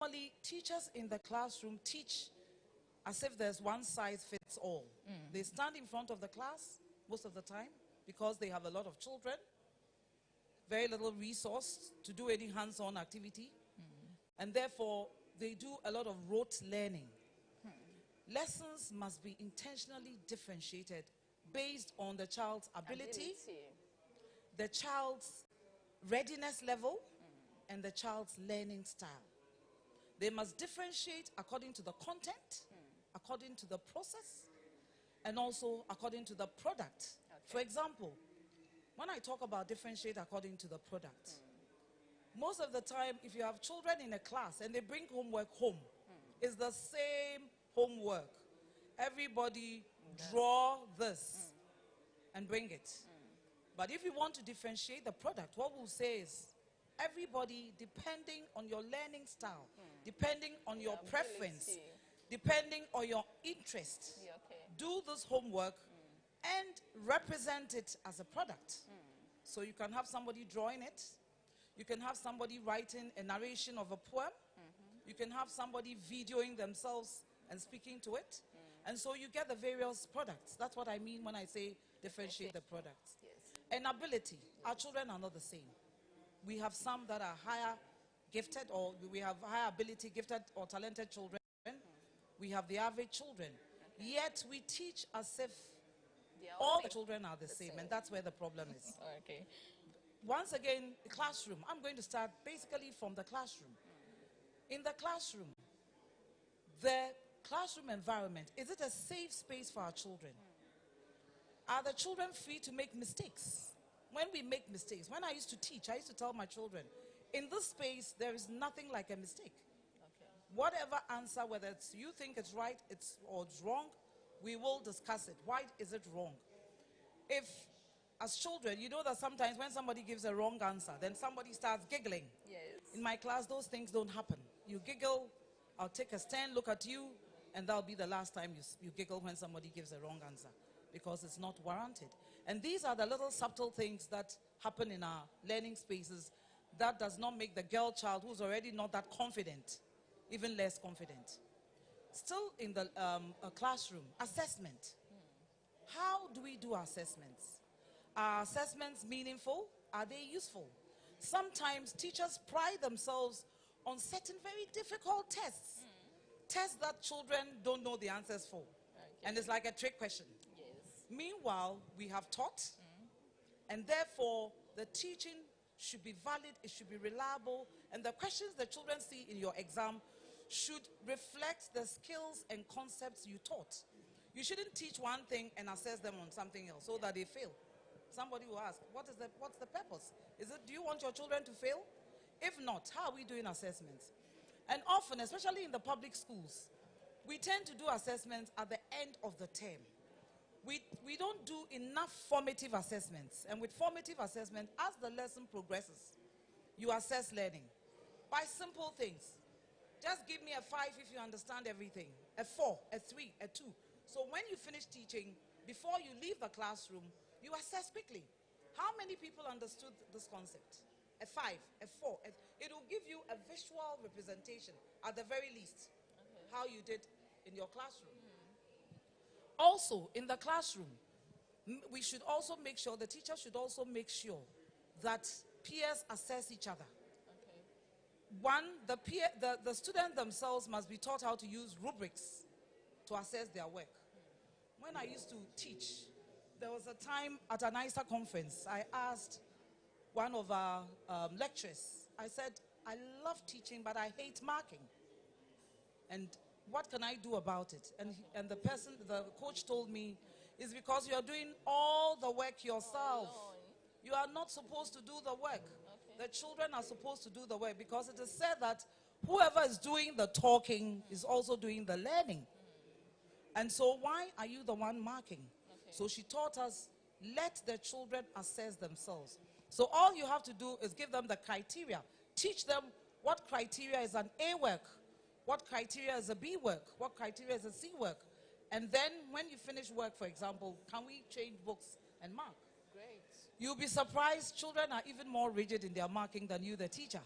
normally teachers in the classroom teach as if there's one size fits all. They stand in front of the class most of the time because they have a lot of children, very little resource to do any hands-on activity, and therefore they do a lot of rote learning. Lessons must be intentionally differentiated based on the child's ability. The child's readiness level, and the child's learning style. They must differentiate according to the content, according to the process, and also according to the product. For example, when I talk about differentiate according to the product, most of the time, if you have children in a class and they bring homework home, it's the same homework. Everybody draw this and bring it. But if you want to differentiate the product, what we'll say is, everybody, depending on your learning style, depending on your preference, depending on your interest, do this homework and represent it as a product. So you can have somebody drawing it, you can have somebody writing a narration of a poem, you can have somebody videoing themselves and speaking to it, and so you get the various products. That's what I mean when I say differentiate the products. And ability, our children are not the same. We have some that are higher gifted, or we have higher ability gifted or talented children. We have the average children. Yet we teach as if all the children are the same, and that's where the problem is. Once again, the classroom. I'm going to start basically from the classroom. In the classroom, the classroom environment, is it a safe space for our children? Are the children free to make mistakes? When we make mistakes, when I used to teach, I used to tell my children, in this space, there is nothing like a mistake. Whatever answer, whether you think it's right or it's wrong, we will discuss it. Why is it wrong? If, as children, you know that sometimes when somebody gives a wrong answer, then somebody starts giggling. In my class, those things don't happen. You giggle, I'll take a stand, look at you, and that'll be the last time you giggle when somebody gives a wrong answer, because it's not warranted. And these are the little subtle things that happen in our learning spaces that does not make the girl child, who's already not that confident, even less confident. Still in the classroom, assessment. How do we do assessments? Are assessments meaningful? Are they useful? Sometimes teachers pride themselves on certain very difficult tests. Tests that children don't know the answers for. And it's like a trick question. Meanwhile, we have taught, and therefore the teaching should be valid, it should be reliable, and the questions the children see in your exam should reflect the skills and concepts you taught. You shouldn't teach one thing and assess them on something else so that they fail. Somebody will ask, what's the purpose? Do you want your children to fail? If not, how are we doing assessments? And often, especially in the public schools, we tend to do assessments at the end of the term. We don't do enough formative assessments. And with formative assessment, as the lesson progresses, you assess learning by simple things. Just give me a 5 if you understand everything, a 4, a 3, a 2. So when you finish teaching, before you leave the classroom, you assess quickly. How many people understood this concept? A 5, a 4. It will give you a visual representation, at the very least, how you did in your classroom. Also, in the classroom, we should also make sure, the teacher should also make sure that peers assess each other. One, the students themselves must be taught how to use rubrics to assess their work. When I used to teach, there was a time at an ISA conference, I asked one of our lecturers, I said, I love teaching, but I hate marking. And what can I do about it? And the coach told me, it's because you're doing all the work yourself. You are not supposed to do the work. The children are supposed to do the work, because it is said that whoever is doing the talking is also doing the learning. And so why are you the one marking? So she taught us, let the children assess themselves. So all you have to do is give them the criteria. Teach them what criteria is an A work, what criteria is a B work, what criteria is a C work. And then when you finish work, for example, can we change books and mark? Great. You'll be surprised, children are even more rigid in their marking than you, the teacher.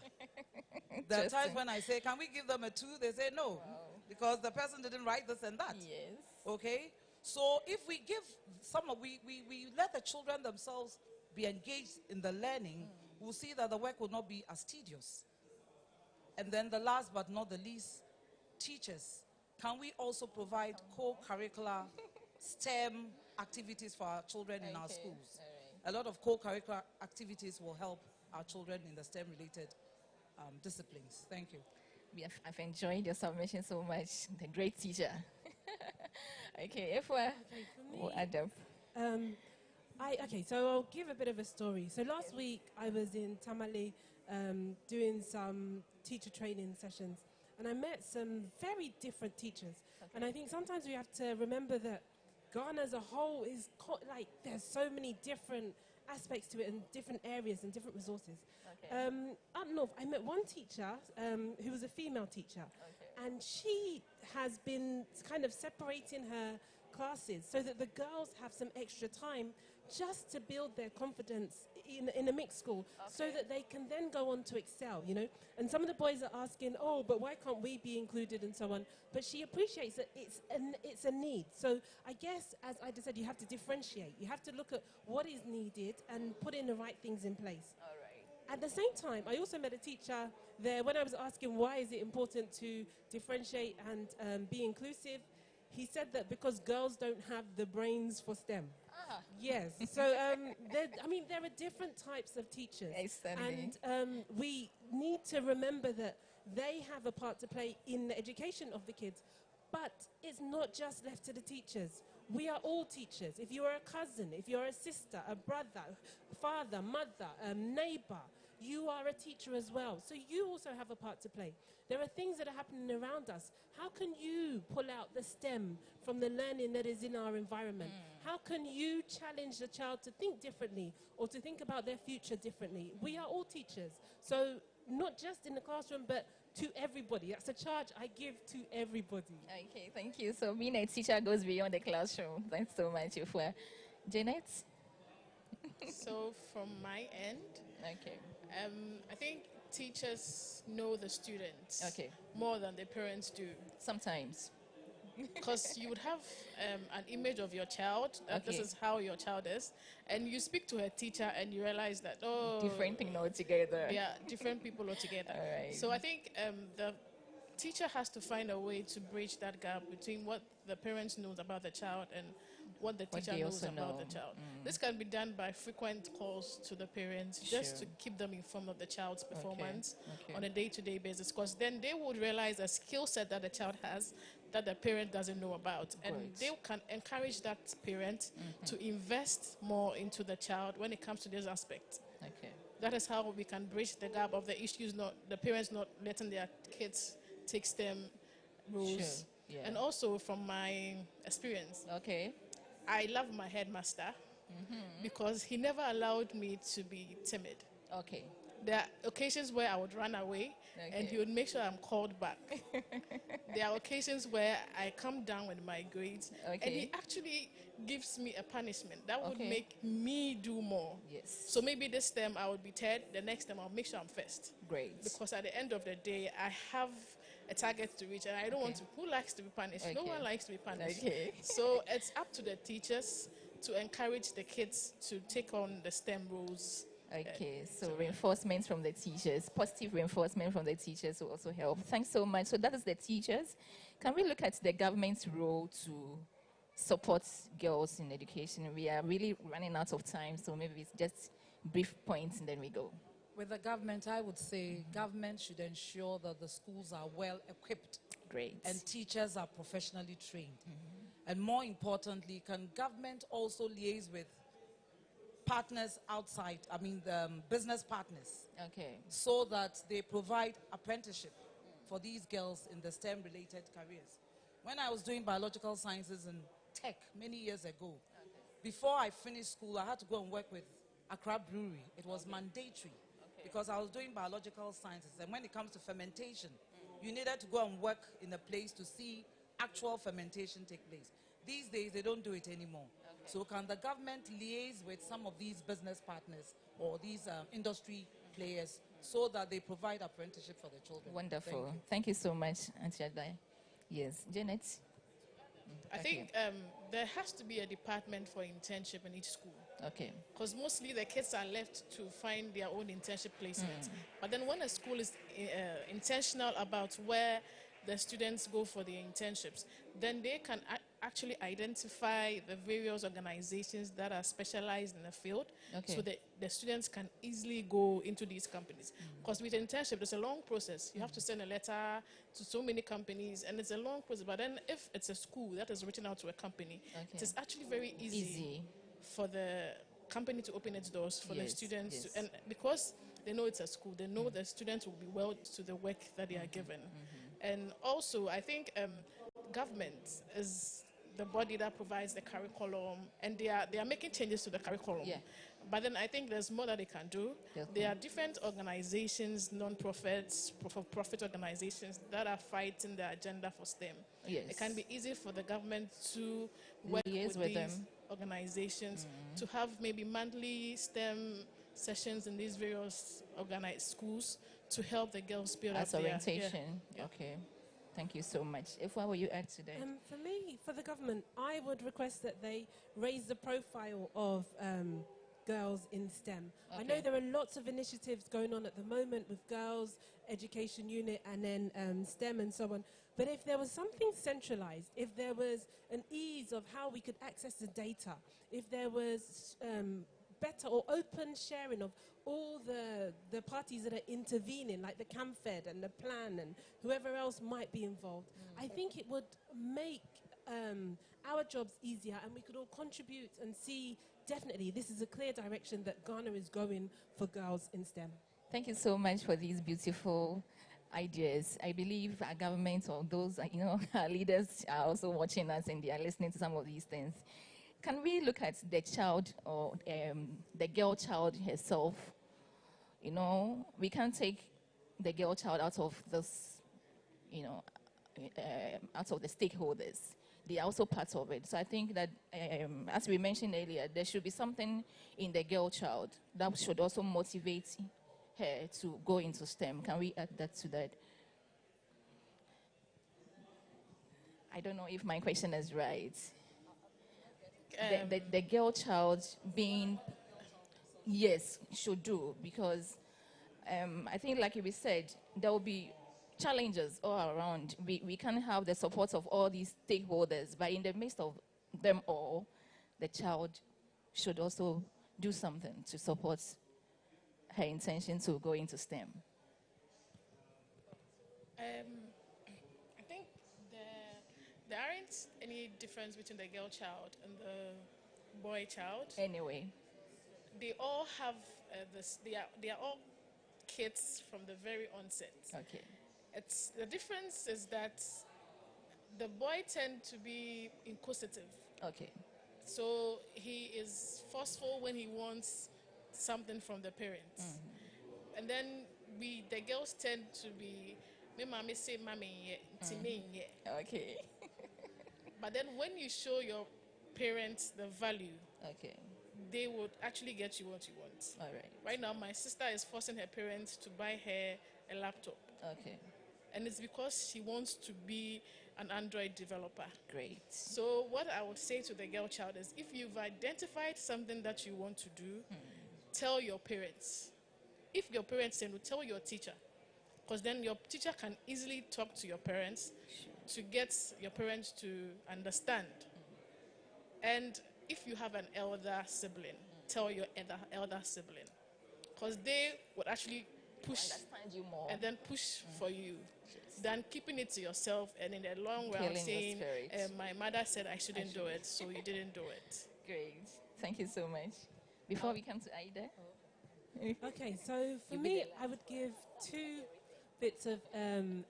There are times when I say, can we give them a 2? They say no, because the person didn't write this and that. Yes. Okay? So if we give we let the children themselves be engaged in the learning, we'll see that the work will not be as tedious. And then the last but not the least, teachers. Can we also provide co-curricular STEM activities for our children in our schools? A lot of co-curricular activities will help our children in the STEM-related disciplines. Thank you. I've enjoyed your submission so much. The great teacher. Okay, if we're Adam. So I'll give a bit of a story. So last week I was in Tamale doing some teacher training sessions, and I met some very different teachers. Okay. And I think sometimes we have to remember that Ghana as a whole is like there's so many different aspects to it and different areas and different resources. Okay. Up north, I met one teacher who was a female teacher, and she has been kind of separating her classes so that the girls have some extra time just to build their confidence in a mixed school, so that they can then go on to excel, you know. And some of the boys are asking, oh, but why can't we be included and so on? But she appreciates that it's a need. So I guess, as I just said, you have to differentiate. You have to look at what is needed and put in the right things in place. All right. At the same time, I also met a teacher there when I was asking why is it important to differentiate and be inclusive. He said that because girls don't have the brains for STEM. Yes. So, there are different types of teachers. Exactly. And we need to remember that they have a part to play in the education of the kids. But it's not just left to the teachers. We are all teachers. If you are a cousin, if you're a sister, a brother, father, mother, neighbor, you are a teacher as well. So you also have a part to play. There are things that are happening around us. How can you pull out the STEM from the learning that is in our environment? How can you challenge the child to think differently or to think about their future differently? We are all teachers. So not just in the classroom, but to everybody. That's a charge I give to everybody. Okay, thank you. So being a teacher goes beyond the classroom. Thanks so much, Ifua. Janet? So from my end, I think teachers know the students more than the parents do. Sometimes. Because you would have an image of your child, this is how your child is, and you speak to a teacher and you realize that, different thing altogether. Yeah, different people altogether. All right. So I think the teacher has to find a way to bridge that gap between what the parents knows about the child and what the teacher knows about the child. This can be done by frequent calls to the parents just to keep them informed of the child's performance on a day-to-day basis, because then they would realize a skill set that the child has that the parent doesn't know about. And they can encourage that parent to invest more into the child when it comes to this aspect. That is how we can bridge the gap of the issues, the parents not letting their kids take STEM roles. And also from my experience, I love my headmaster because he never allowed me to be timid. There are occasions where I would run away and he would make sure I'm called back. There are occasions where I come down with my grades and he actually gives me a punishment that would make me do more. So maybe this term I would be third, the next time I'll make sure I'm first. Great. Because at the end of the day, I have a target to reach and I don't want to. Who likes to be punished? No one likes to be punished. So it's up to the teachers to encourage the kids to take on the STEM roles. So reinforcement from the teachers, positive reinforcement from the teachers will also help. Thanks so much. So that is the teachers. Can we look at the government's role to support girls in education? We are really running out of time, so maybe it's just brief points and then we go. With the government, I would say government should ensure that the schools are well equipped. Great. And teachers are professionally trained. And more importantly, can government also liaise with partners outside, business partners, so that they provide apprenticeship for these girls in the STEM-related careers. When I was doing biological sciences and tech many years ago, before I finished school, I had to go and work with Accra Brewery. It was mandatory because I was doing biological sciences. And when it comes to fermentation, you needed to go and work in a place to see actual fermentation take place. These days, they don't do it anymore. So can the government liaise with some of these business partners or these industry players so that they provide apprenticeship for the children. Wonderful. Thank you so much, Auntie Adai. Yes, Janet? I think there has to be a department for internship in each school. Okay. Because mostly the kids are left to find their own internship placement. But then when a school is intentional about where the students go for the internships, then they can actually identify the various organizations that are specialized in the field, so that the students can easily go into these companies. Because with internship, it's a long process. You have to send a letter to so many companies, and it's a long process. But then if it's a school that is written out to a company, it is actually very easy for the company to open its doors for the students. And because they know it's a school, they know the students will be well to the work that they are given. And also, I think government is the body that provides the curriculum, and they are making changes to the curriculum. But then I think there's more that they can do. There are different organizations, non-profits, profit organizations that are fighting the agenda for STEM. It can be easy for the government to work with these organizations to have maybe monthly STEM sessions in these various organized schools to help the girls build up their orientation. Okay. Thank you so much. If what will you add today? For me, for the government, I would request that they raise the profile of girls in STEM. I know there are lots of initiatives going on at the moment with Girls Education Unit and then STEM and so on. But if there was something centralized, if there was an ease of how we could access the data, if there was better or open sharing of all the parties that are intervening, like the CAMFED and the Plan and whoever else might be involved, I think it would make our jobs easier, and we could all contribute and see definitely this is a clear direction that Ghana is going for girls in STEM. Thank you so much for these beautiful ideas. I believe our government or those, our leaders are also watching us and they are listening to some of these things. Can we look at the child or the girl child herself? We can't take the girl child out of this, out of the stakeholders. They are also part of it. So I think that, as we mentioned earlier, there should be something in the girl child that should also motivate her to go into STEM. Can we add that to that? I don't know if my question is right. The girl child being, yes, should do, because I think, like we said, there will be challenges all around. We can't have the support of all these stakeholders, but in the midst of them all, the child should also do something to support her intention to go into STEM. I think there aren't any difference between the girl child and the boy child. Anyway, they all have this. They are all kids from the very onset. Okay. The difference is that the boy tend to be inquisitive. Okay. So he is forceful when he wants something from the parents. And then the girls tend to be, me mommy say mommy Okay. But then when you show your parents the value, Okay. they would actually get you what you want. All right. Right now, my sister is forcing her parents to buy her a laptop. Okay. And it's because she wants to be an Android developer. Great. So what I would say to the girl child is, if you've identified something that you want to do, tell your parents. If your parents say no, tell your teacher. Because then your teacher can easily talk to your parents to get your parents to understand. And if you have an elder sibling, tell your elder sibling. Because they would actually push Understand you more. and then push for you than keeping it to yourself and in the long run saying, my mother said I shouldn't do it, so you didn't do it. Great. Thank you so much. Before we come to Aida. Okay, so for me, I would give two bits of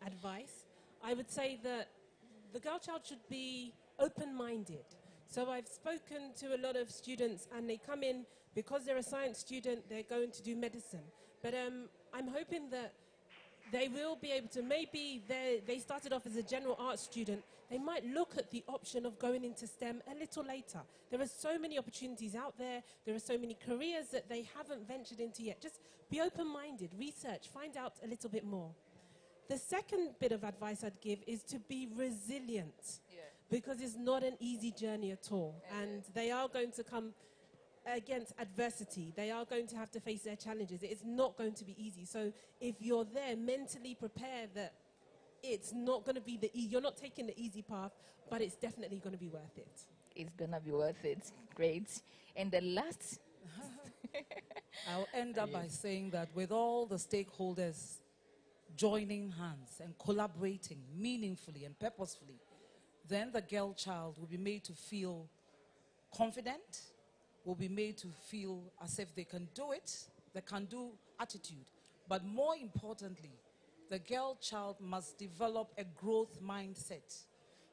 advice. I would say that the girl child should be open-minded. So I've spoken to a lot of students and they come in because they're a science student, they're going to do medicine. But I'm hoping that they will be able to, maybe they started off as a general arts student, they might look at the option of going into STEM a little later. There are so many opportunities out there. There are so many careers that they haven't ventured into yet. Just be open-minded, research, find out a little bit more. The second bit of advice I'd give is to be resilient, because it's not an easy journey at all. And they are going to come against adversity. They are going to have to face their challenges. It's not going to be easy. So if you're there, mentally prepared that it's not going to be you're not taking the easy path, but it's definitely going to be worth it. It's going to be worth it. Great. And the last... I'll end up by saying that with all the stakeholders joining hands and collaborating meaningfully and purposefully, then the girl child will be made to feel confident, will be made to feel as if they can do it, the can-do attitude. But more importantly, the girl child must develop a growth mindset.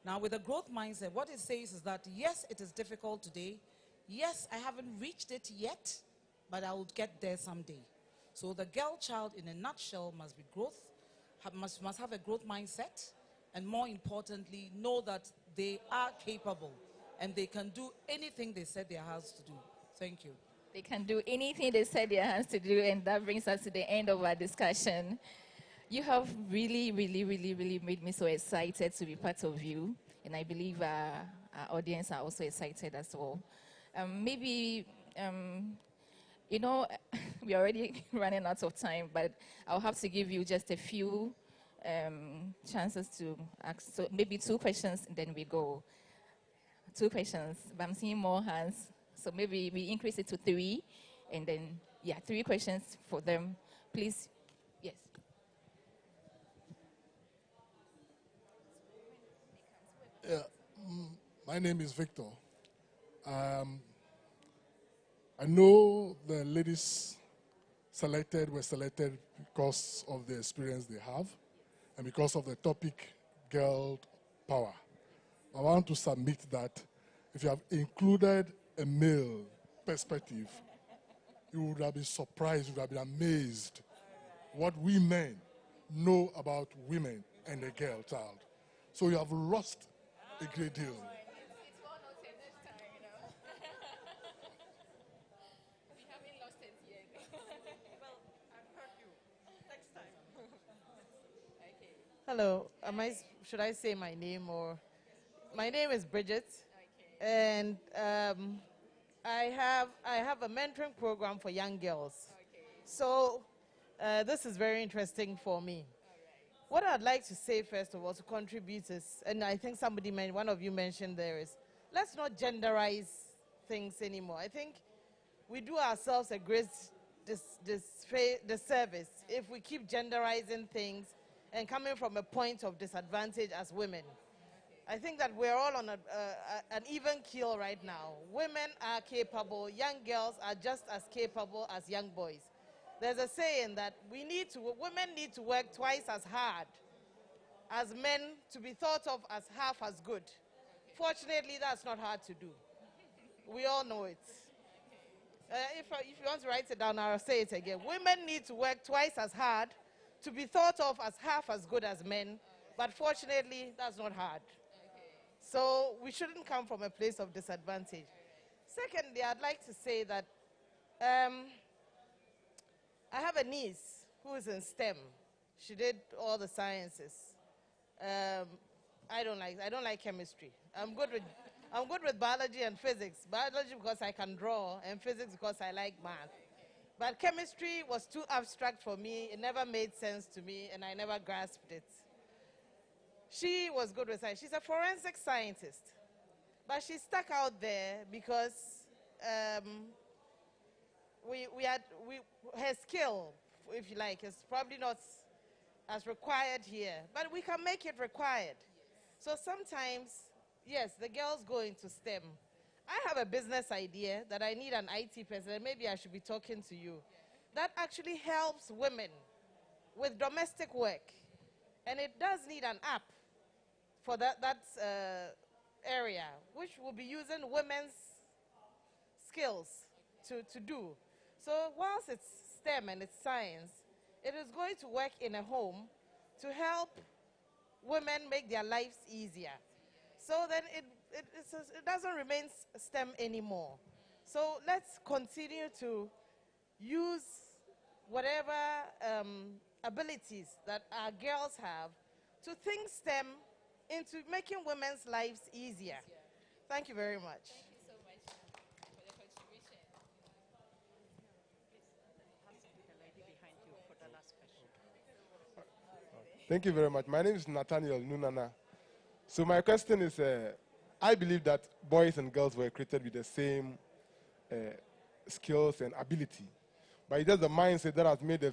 Now, with a growth mindset, what it says is that, yes, it is difficult today. Yes, I haven't reached it yet, but I will get there someday. So the girl child, in a nutshell, must be growth, must have a growth mindset, and more importantly, know that they are capable and they can do anything they set their hands to do. Thank you. They can do anything they set their hands to do, and that brings us to the end of our discussion. You have really, really, really, really made me so excited to be part of you, and I believe our audience are also excited as well. You know, we're already running out of time, but I'll have to give you just a few chances to ask. So maybe 2 questions, and then we go. 2 questions, but I'm seeing more hands. So maybe we increase it to 3, and then, 3 questions for them. Please, yes. Yeah, my name is Victor. I know the ladies were selected because of the experience they have and because of the topic, girl power. I want to submit that if you have included a male perspective, you would have been surprised, you would have been amazed what we men know about women and the girl child. So you have lost a great deal. Hello, should I say my name or? My name is Bridget, and I have a mentoring program for young girls. So this is very interesting for me. What I'd like to say first of all to contribute is, and I think one of you mentioned there is, let's not genderize things anymore. I think we do ourselves a great disservice if we keep genderizing things and coming from a point of disadvantage as women. I think that we're all on an even keel right now. Women are capable, young girls are just as capable as young boys. There's a saying that women need to work twice as hard as men to be thought of as half as good. Fortunately, that's not hard to do. We all know it. If you want to write it down, I'll say it again. Women need to work twice as hard to be thought of as half as good as men, but fortunately, that's not hard. So we shouldn't come from a place of disadvantage. Secondly, I'd like to say that I have a niece who is in STEM. She did all the sciences. I don't like chemistry. I'm good with biology and physics. Biology because I can draw, and physics because I like math. But chemistry was too abstract for me. It never made sense to me, and I never grasped it. She was good with science. She's a forensic scientist. But she stuck out there because her skill, if you like, is probably not as required here. But we can make it required. So sometimes, yes, the girls go into STEM. I have a business idea that I need an IT person, and maybe I should be talking to you, that actually helps women with domestic work. And it does need an app for that area, which will be using women's skills to do. So whilst it's STEM and it's science, it is going to work in a home to help women make their lives easier. So then it doesn't remain STEM anymore. So let's continue to use whatever abilities that our girls have to think STEM into making women's lives easier. Thank you very much. Thank you so much for the contribution. Thank you very much. My name is Nathaniel Nunana. So my question is, I believe that boys and girls were created with the same skills and ability. But it's just the mindset that has made the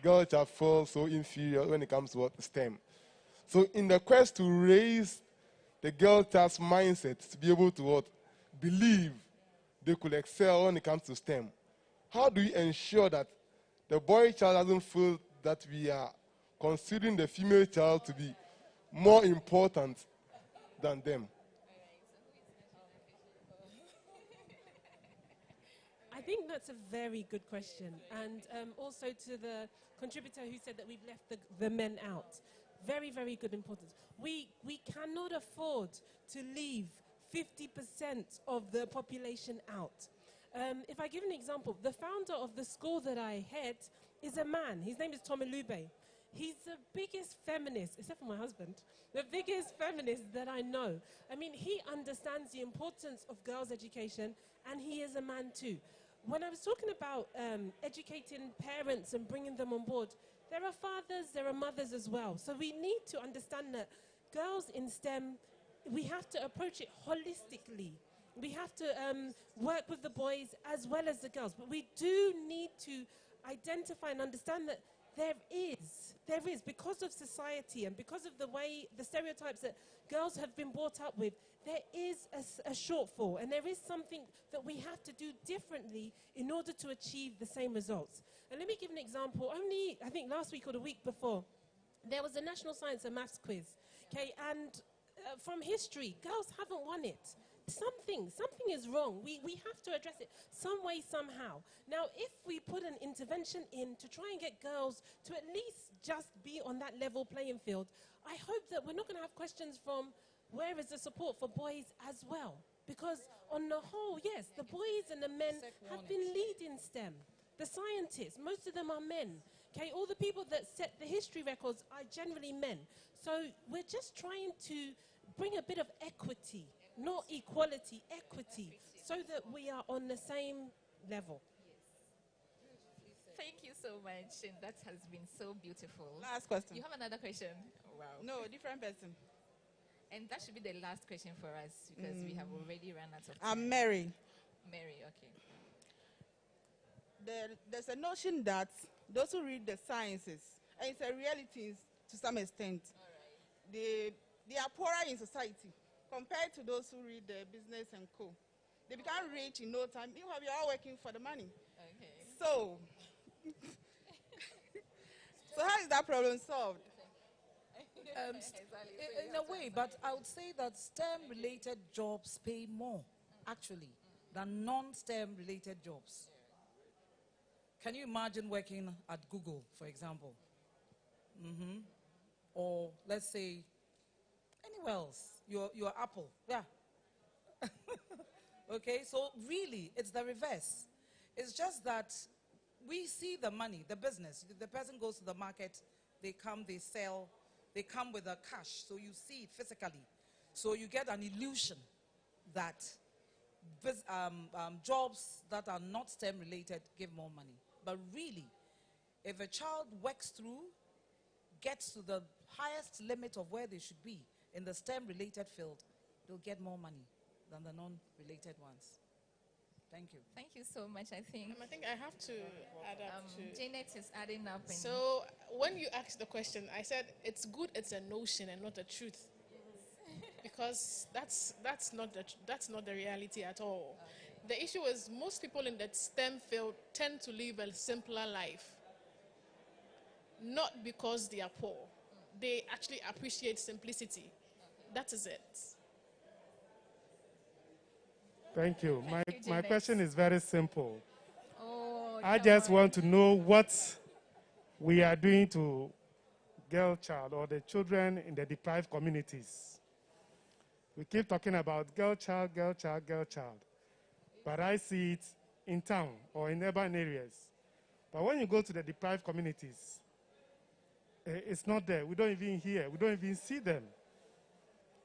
girl child feel so inferior when it comes to STEM. So in the quest to raise the girl child's mindset to be able to believe they could excel when it comes to STEM, how do we ensure that the boy child doesn't feel that we are considering the female child to be more important than them? I think that's a very good question. And also to the contributor who said that we've left the men out. Very, very good importance. We cannot afford to leave 50% of the population out. If I give an example, the founder of the school that I head is a man. His name is Tommy Lube. He's the biggest feminist, except for my husband, the biggest feminist that I know. I mean, he understands the importance of girls' education, and he is a man too. When I was talking about educating parents and bringing them on board, there are fathers, there are mothers as well. So we need to understand that girls in STEM, we have to approach it holistically. We have to work with the boys as well as the girls. But we do need to identify and understand that there is, because of society and because of the way, the stereotypes that girls have been brought up with, there is a shortfall, and there is something that we have to do differently in order to achieve the same results. And let me give an example. Only, I think last week or the week before, there was a National Science and Maths quiz, okay, and from history, girls haven't won it. Something is wrong. We have to address it some way, somehow. Now, if we put an intervention in to try and get girls to at least just be on that level playing field, I hope that we're not going to have questions from where is the support for boys as well. Because on the whole, yes, the boys and the men have been leading STEM. The scientists, most of them are men. Okay, all the people that set the history records are generally men. So we're just trying to bring a bit of equity. Not equality, equity, so that we are on the same level. Yes. Thank you so much, and that has been so beautiful. Last question. You have another question? Oh, wow. No, different person. And that should be the last question for us, because we have already run out of time. I'm Mary. Mary, okay. There's a notion that those who read the sciences, and it's a reality to some extent, they are poorer in society compared to those who read the business and co. They become rich in no time. You're all working for the money. Okay. So how is that problem solved? In a way, but I would say that STEM-related jobs pay more, actually, than non-STEM related jobs. Can you imagine working at Google, for example? Or let's say, anywhere else, your Apple, yeah. Okay, so really, it's the reverse. It's just that we see the money, the business. The person goes to the market, they come, they sell, they come with the cash, so you see it physically. So you get an illusion that jobs that are not STEM related give more money. But really, if a child works through, gets to the highest limit of where they should be in the STEM related field, they'll get more money than the non-related ones. Thank you. Thank you so much, I think. I think I have to add up to... Janet is adding up. So when you asked the question, I said it's good it's a notion and not a truth. Because that's not the reality at all. Okay. The issue is most people in that STEM field tend to live a simpler life. Not because they are poor. They actually appreciate simplicity. That is it. Thank you. Thank you, My question is very simple. Oh, I just want to know we are doing to girl child or the children in the deprived communities. We keep talking about girl child, girl child, girl child. But I see it in town or in urban areas. But when you go to the deprived communities, it's not there. We don't even hear. We don't even see them.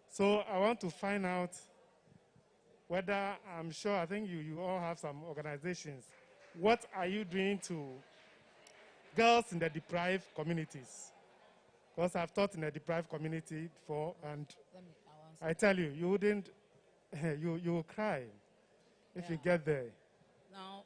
So I want to find out whether, I'm sure, I think you all have some organizations. What are you doing to girls in the deprived communities? Because I've taught in a deprived community before, and I tell you, you wouldn't, you will cry if you get there. Now,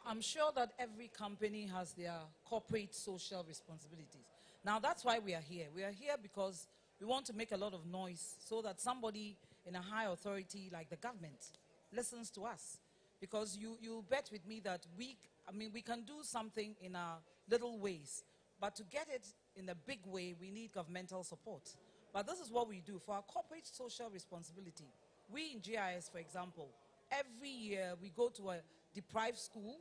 I'm sure that every company has their corporate social responsibilities. Now, that's why we are here. We are here because we want to make a lot of noise so that somebody in a high authority like the government listens to us. Because you'll bet with me that we can do something in our little ways, but to get it in a big way, we need governmental support. But this is what we do. For our corporate social responsibility, we in GIS, for example, every year we go to a deprived school.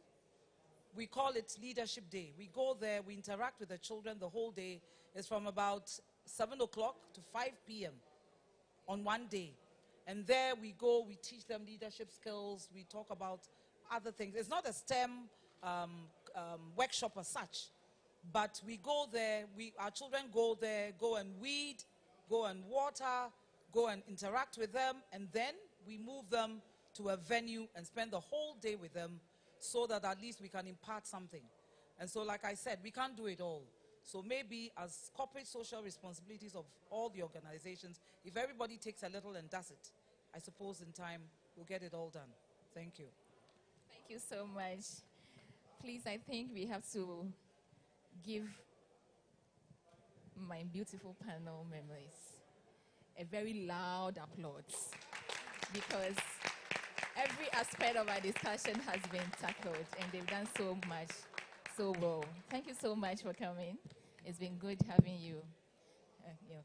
We call it Leadership Day. We go there, we interact with the children the whole day. It's from about 7 o'clock to 5 p.m. on one day. And there we go, we teach them leadership skills, we talk about other things. It's not a STEM workshop as such, but we go there, our children go there, go and weed, go and water, go and interact with them, and then we move them to a venue and spend the whole day with them so that at least we can impart something. And so, like I said, we can't do it all. So maybe as corporate social responsibilities of all the organizations, if everybody takes a little and does it, I suppose in time we'll get it all done. Thank you. Thank you so much. Please, I think we have to give my beautiful panel members a very loud applause, because every aspect of our discussion has been tackled and they've done so much, so well. Thank you so much for coming. It's been good having you. Okay.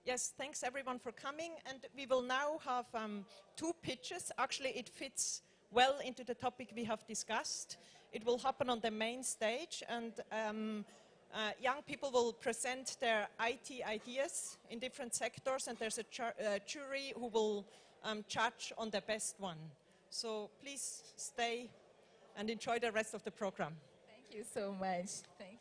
Yes, thanks everyone for coming. And we will now have 2 pitches. Actually, it fits well into the topic we have discussed. It will happen on the main stage, and young people will present their IT ideas in different sectors, and there's a jury who will judge on the best one. So please stay and enjoy the rest of the program. Thank you so much. Thank